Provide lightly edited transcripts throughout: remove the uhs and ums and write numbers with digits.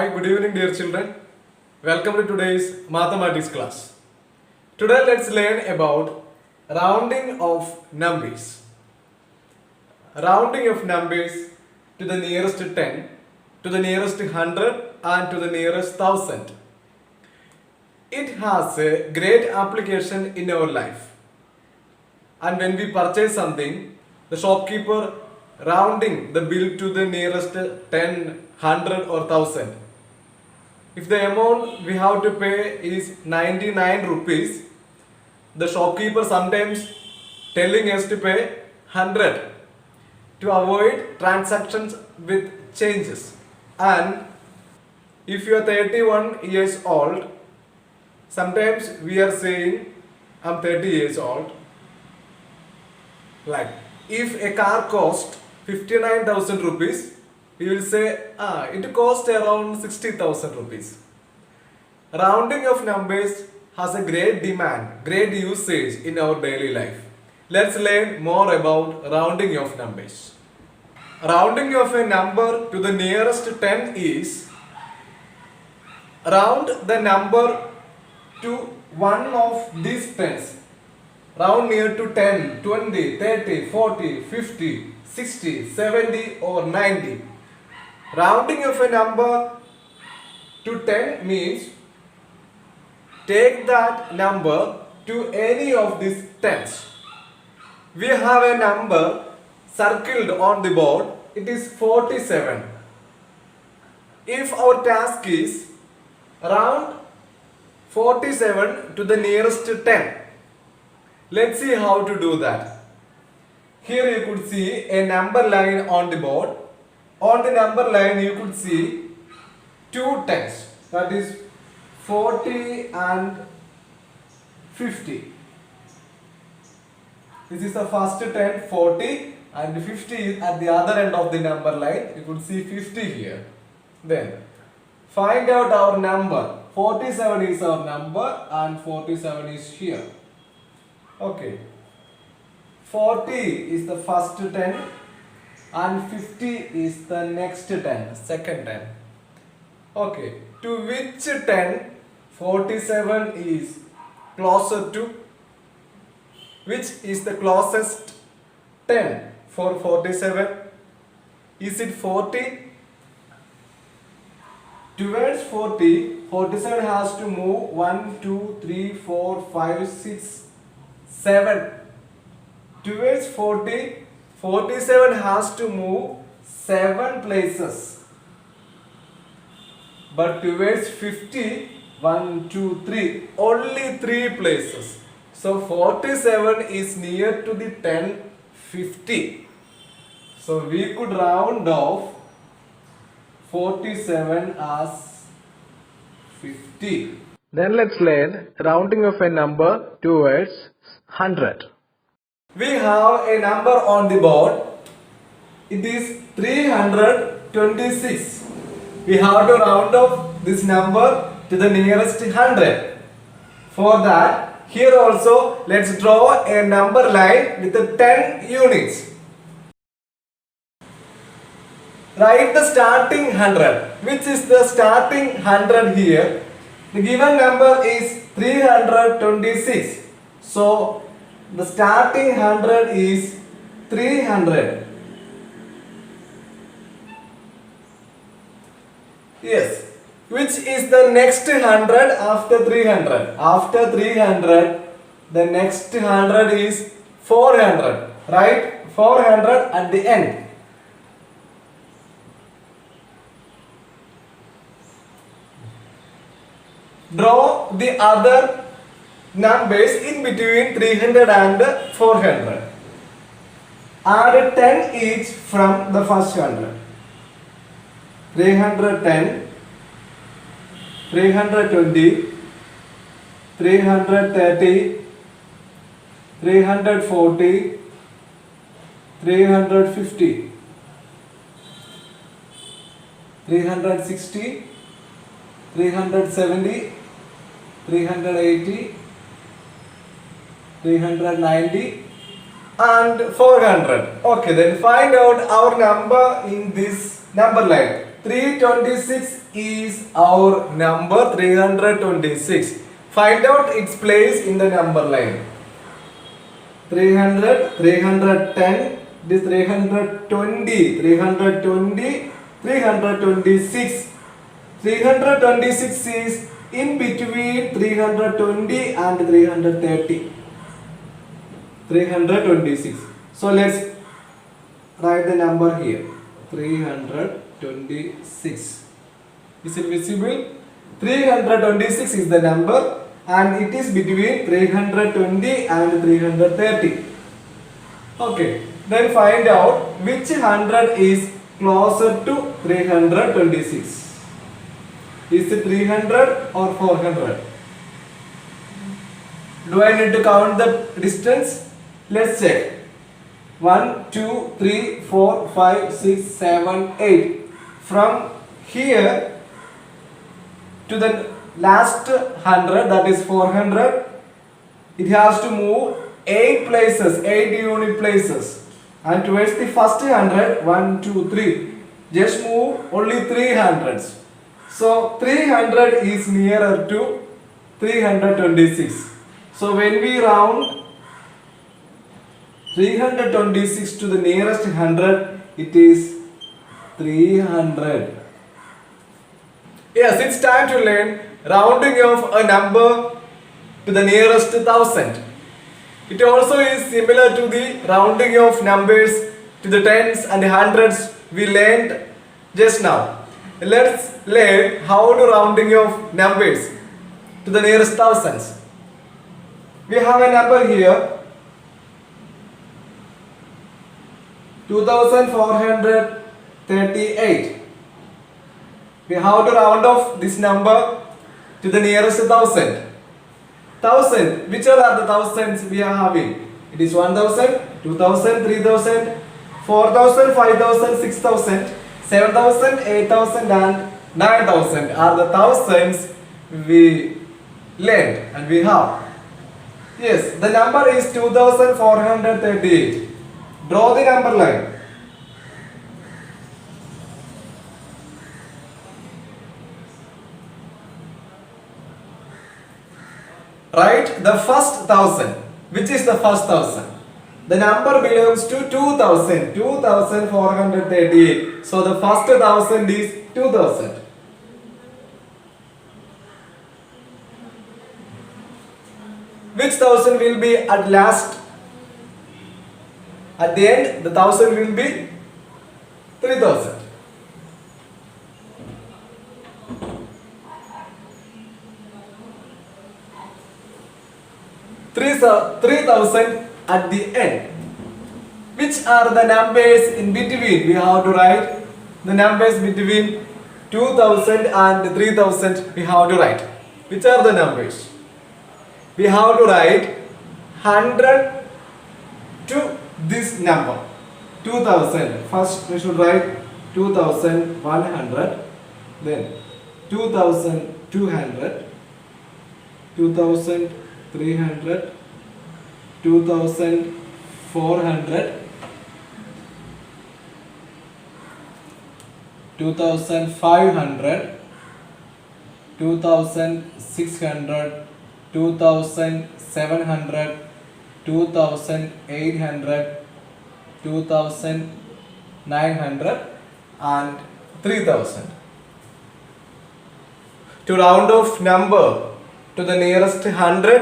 Hi, good evening, dear children. Welcome to today's mathematics class. Today, let's learn about rounding of numbers. Rounding of numbers to the nearest 10, to the nearest 100, and to the nearest 1000. It has a great application in our life. And when we purchase something, the shopkeeper rounding the bill to the nearest 10, 100 or 1000. If the amount we have to pay is 99 rupees, the shopkeeper sometimes telling us to pay 100 to avoid transactions with changes. And if you are 31 years old, sometimes we are saying I'm 30 years old. Like if a car cost 59,000 rupees, we will say it cost around 60,000 rupees. Rounding of numbers has a great demand, great usage in our daily life. Let's learn more about rounding of numbers. Rounding of a number to the nearest 10 is round the number to one of these tens. Round near to 10, 20, 30, 40, 50, 60, 70 or 90. Rounding of a number to 10 means take that number to any of these tens. We have a number circled on the board. It is 47. If our task is round 47 to the nearest 10, let's see how to do that. Here you could see a number line on the board. On the number line you could see two tens, that is 40 and 50. This is the first 10, 40, and 50 is at the other end of the number line. You could see 50 here. Then find out our number. 47 is our number and 47 is here. Okay. 40 is the first 10 and 50 is the next 10, second 10. Okay. To which 10 47 is closer to? Which is the closest 10 for 47? Is it 40? Towards 40, 47 has to move 1, 2, 3, 4, 5, 6, 7. Towards 40, 47 has to move 7 places. But towards 50, 1, 2, 3, only 3 places. So 47 is near to the 10, 50. So we could round off 47 as 50. Then let's learn rounding of a number towards 100. We have a number on the board. It is 326. We have to round off this number to the nearest 100. For that, here also let's draw a number line with the 10 units. Write the starting 100. Which is the starting 100 here? The given number is 326. So the starting 100 is 300. Yes. Which is the next 100 after 300? After 300, the next 100 is 400. Right? 400 at the end. Draw the other numbers in between 300 and 400. Add 10 each from the first 100. 310, 320, 330, 340, 350, 360, 370, 380, 390 and 400. Okay, then find out our number in this number line. 326 is our number 326. Find out its place in the number line. 300, 310, this 320, 320, 326. 326 is in between 320 and 330. 326. So let's write the number here. 326. Is it visible? 326 is the number and it is between 320 and 330. Okay. Then find out which 100 is closer to 326. Is it 300 or 400? Do I need to count the distance? Let's check. 1, 2, 3, 4, 5, 6, 7, 8. From here to the last 100, that is 400, it has to move 8 places, 8 unit places. And towards the first 100, 1, 2, 3, just move only 300s. So 300 is nearer to 326. So when we round 326 to the nearest 100, it is 300. Yes, it's time to learn rounding of a number to the nearest 1000. It also is similar to the rounding of numbers to the tens and hundreds we learned just now. Let's learn how to rounding of numbers to the nearest thousands. We have a number here 2438. We have to round off this number to the nearest 1000. 1000, which are the thousands we are having? It is 1000, 2000, 3000, 4000, 5000, 6000, 7000, 8000 and 9000 are the thousands we learned and we have. Yes, the number is 2438. Draw the number line. Write the first 1000. Which is the first 1000? The number belongs to 2000. 2438. So the first 1000 is 2000. Which 1000 will be at last? At the end, the 1000 will be 3000. 3000 at the end. Which are the numbers in between? We have to write the numbers between 2000 and 3000. We have to write. Which are the numbers? We have to write 100 to this number 2000. First we should write 2100, then 2200, 2300, 2400, 2500, 2600, 2700, 2800, 2900 and 3000. To round off number to the nearest 100,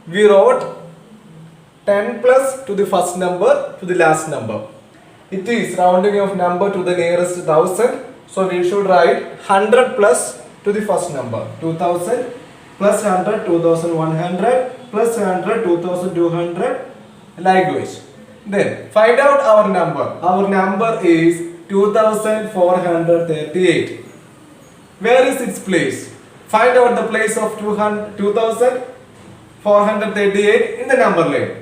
we wrote 10 plus to the first number to the last number. It is rounding of number to the nearest 1000. So we should write 100 plus to the first number. 2000 plus 100, 2100 plus 100, 2200. Likewise. Then find out our number. Our number is 2438. Where is its place? Find out the place of 2438 in the number line.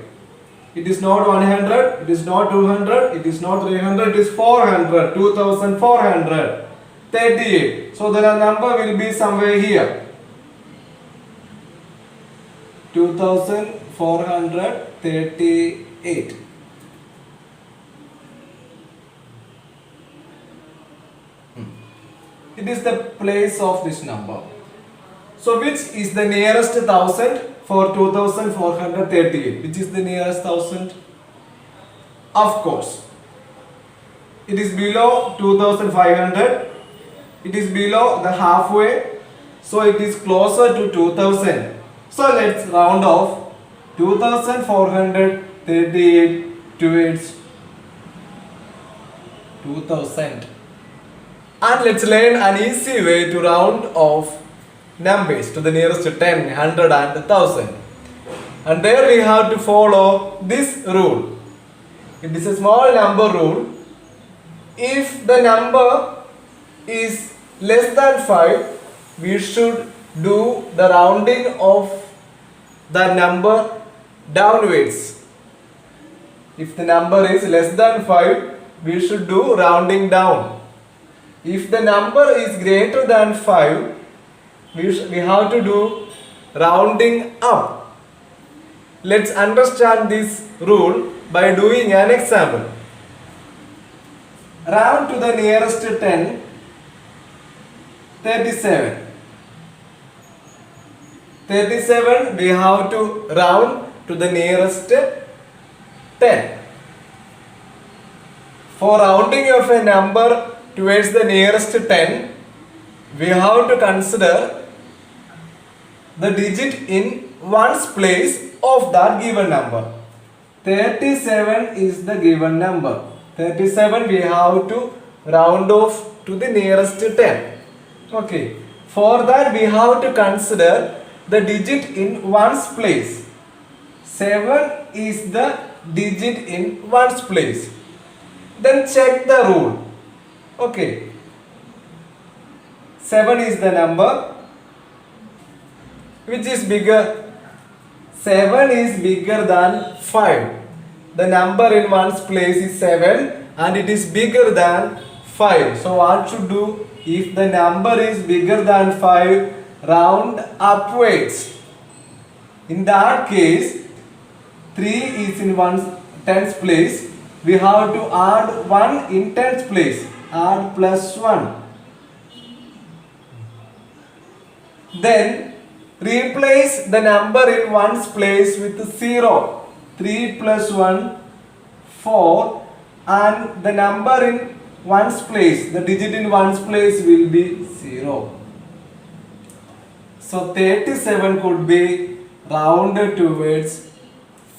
It is not 100, it is not 200, it is not 300, it is 400, 2438. So the number will be somewhere here. 2438. It is the place of this number. So which is the nearest 1000 for 2438? Which is the nearest 1000? Of course, it is below 2500. It is below the halfway. So it is closer to 2000. So let's round off 2438 towards 2000. And let's learn an easy way to round off numbers to the nearest 10, 100 and 1000. And there we have to follow this rule. It is a small number rule. If the number is less than 5, we should do the rounding of the number downwards. If the number is less than 5, we should do rounding down. If the number is greater than 5, we have to do rounding up. Let's understand this rule by doing an example. Round to the nearest 10, 37. 37 we have to round to the nearest 10. For rounding of a number towards the nearest 10, we have to consider the digit in ones place of that given number. 37 is the given number. 37 we have to round off to the nearest 10. Okay. For that we have to consider the digit in ones place. 7 is the digit in ones place. Then check the rule. Okay. 7 is the number. Which is bigger? 7 is bigger than 5. The number in ones place is 7 and it is bigger than 5. So what should do? If the number is bigger than 5, round upwards. In that case, 3 is in tens place. We have to add 1 in tens place. Add plus 1. Then replace the number in ones place with 0. 3 plus 1, 4. And the number in ones place, the digit in ones place will be 0. So 37 could be rounded towards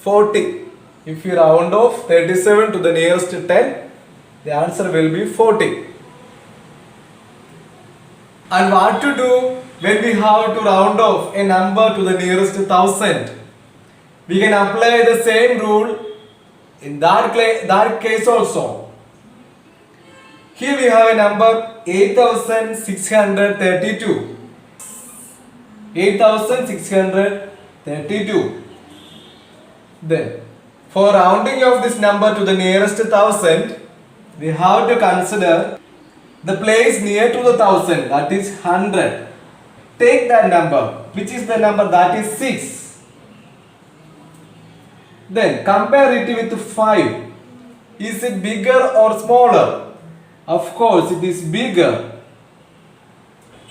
40. If you round off 37 to the nearest 10, the answer will be 40. And what to do when we have to round off a number to the nearest 1000? We can apply the same rule in that case also. Here we have a number 8632. 8632. Then, for rounding of this number to the nearest 1000, we have to consider the place near to the 1000, that is 100. Take that number, which is the number that is 6. Then compare it with 5. Is it bigger or smaller? Of course, it is bigger.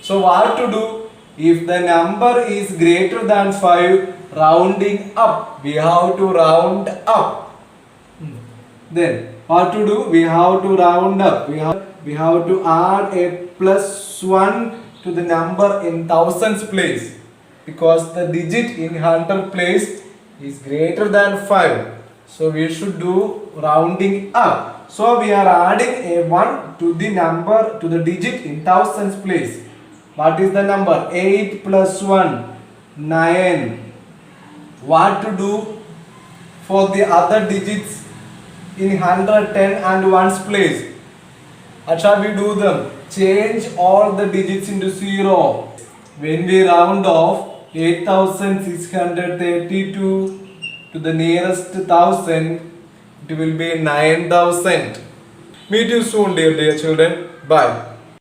So what to do? If the number is greater than 5, rounding up, we have to round up. Then what to do? We have to round up. We have to add a plus 1 to the number in thousands place, because the digit in hundred place is greater than 5. So we should do rounding up. So we are adding a 1 to the number, to the digit in thousands place. What is the number? 8 plus 1, 9. What to do for the other digits in 110 and ones place? How shall we do them? Change all the digits into 0. When we round off 8632 to the nearest 1000, it will be 9000. Meet you soon, dear children. Bye.